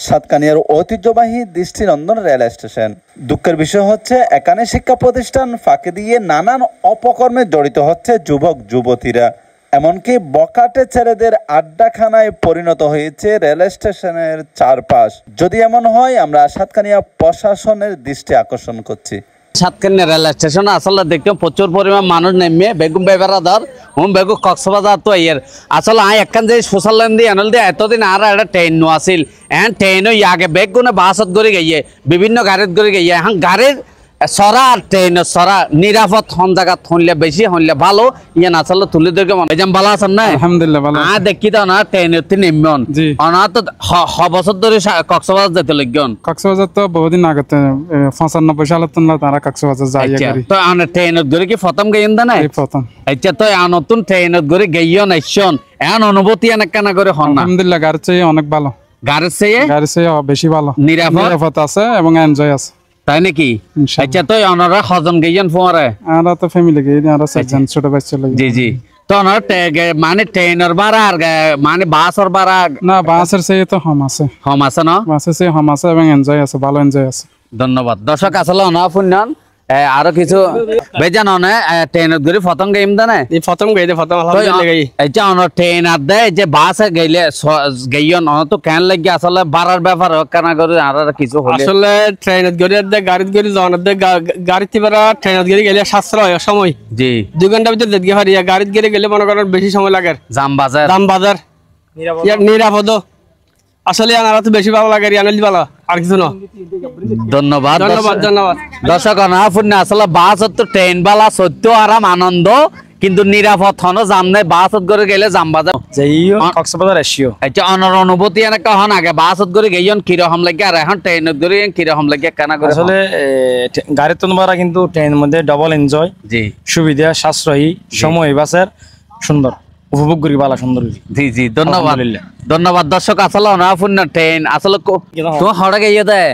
সাতকানিয়ার ঐতিহ্যবাহী দৃষ্টিনন্দন rail station. দুঃখের বিষয় হচ্ছে এখানে শিক্ষা প্রতিষ্ঠান ফাঁকি দিয়ে নানান অপকর্মে জড়িত হচ্ছে যুবক যুবতীরা। এমনকি বখাটে ছেলেদের আড্ডাখানায় পরিণত হয়েছে রেল স্টেশনের চারপাশ। যদি এমন হয়, আমরা সাতকানিয়া প্রশাসনের দৃষ্টি আকর্ষণ করছি। সাতকানিয়া রেল স্টেশন আসলে দেখতে প্রচুর পরিমাণ মানুষ নেমে বেগুন বেবারাদার বেগু কক্সবাজার তো এর আসলে একখান যে সোশ্যাল লাইন দিয়ে আনল দিয়ে এতদিন আর একটা ট্রেন নো আসিল এখন ট্রেনও আগে বেগুনে বাসত করে গিয়ে বিভিন্ন গাড়িত করে গিয়ে এখন গাড়ির সরা আর ট্রেনের সরা নিরাপদ হন জায়গা হইলে বেশি হইলে ভালো ইয়ে আসলে তুলে ধরে মনে হয় ভালো আছেন না? আলহামদুলিল্লাহ ভালো। দেখি তো না ট্রেনের নেমন অনার তো বছর ধরে কক্সবাজার যেতে লাগন। কক্সবাজার তো বহুদিন আগে 95 সালে তারা কক্সবাজার যায় তো ট্রেনের ধরে কি প্রথম গেয়েন না? প্রথম। আচ্ছা তো নতুন ট্রেনের ধরে গেইও নাইছন এখন অনুভূতি অনেক কেনা করে হন না? আলহামদুলিল্লাহ গাড়ির চেয়ে অনেক ভালো। গাড়ির চেয়ে বেশি ভালো, নিরাপদ আছে এবং এনজয় আছে। তাই নাকি? আচ্ছা তো ওনারা কজন গেইন পরে? আমরা তো ফ্যামিলি গেই, আমরা চারজন ছোট বাচ্চা লাগে। জি জি। তো ওনার মানে ট্রেনের ভাড়া আর মানে বাসের ভাড়া? না, বাসের চেয়ে তো কম আছে। কম আছে না? বাসের চেয়ে কম আছে এবং এনজয় আছে, ভালো এনজয় আছে। ধন্যবাদ। দর্শক আসলে না শুনলেন আরো কিছু বেজানো না ট্রেনের ধরে প্রথম গেম দানে প্রথম গেই প্রথম আলহামদুলিল্লাহ গেই আচ্ছা অন ট্রেন আর দেয় যে বাসে গেলে গেইন অন তো কেন লাগি আসলে বাড়ার ব্যাপার কেনা করে আর কিছু হলে আসলে ট্রেনের গড়ি দে গাড়িত গড়ি জন দে গাড়িতে বারা ট্রেনের গড়ি গেলে সাশ্রয় সময়। জি 2 ঘন্টা ভিতর দেখি হারিয়া গাড়িত গড়ি গেলে মনে করেন বেশি সময় লাগে। জাম বাজার নিরাপদ আসলে আনারা তো বেশি ভালো লাগে রিয়ানালি ভালো আর কিছু না। ধন্যবাদ ধন্যবাদ। দর্শক না আসলে বাস তো ট্রেন বালা সত্য আরাম আনন্দ কিন্তু নিরাপদ হন জামনে বাসত করে গেলে জাম বাজার কক্সবাজার এসিও। আচ্ছা অনর অনুভূতি এনেকা হন আগে বাসত করে গেইন কিরকম লাগে আর এখন ট্রেনত করে কিরকম লাগে কেনা করে? আসলে গাড়িতে তোমরা কিন্তু ট্রেনের মধ্যে ডাবল এনজয়, জি সুবিধা সাশ্রয়ী, সময় বাসের সুন্দর উপভোগ করি ভালো সুন্দর। জি জি ধন্যবাদ দর্শক আসলে অনাপূর্ণ ট্রেন আসলে তোমার হড়া গিয়ে দেয়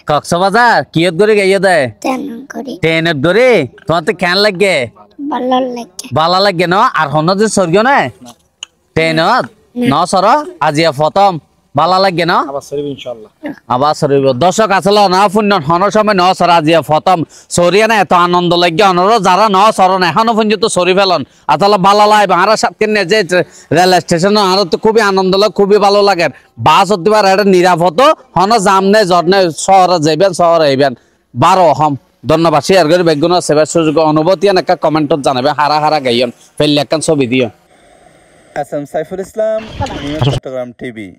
কক্সবাজার কিয়ত করে গিয়ে দেয় ট্রেনের ধরে তোমার তো কেন লাগে? ভালো লাগে না? আর হন যে স্বর্গীয় না ট্রেনত ন সর আজিয়া প্রথম ভালো লাগে না? আবার সরিব দর্শক আসলে না পুণ্য হন সময় ন সর আজিয়া প্রথম সরিয়া না এত আনন্দ লাগে অনর যারা ন সর না এখনো পর্যন্ত সরি ফেলন আসলে ভালো লাগে। আর সাথে যে রেল স্টেশন আরো তো খুবই আনন্দ লাগে, খুবই ভালো লাগে। বাস হতে পারে এটা নিরাপদ হন জাম নেই জ্বর নেই শহরে যাইবেন শহরে আইবেন 12 হম। ধন্যবাদ। শেয়ার করে বেগুন সেবার সুযোগ অনুভূতি একটা কমেন্টত জানাবে হারা গাইন ফেললে একটা ছবি দিও। S M Saiful Islam, Chittagong TV.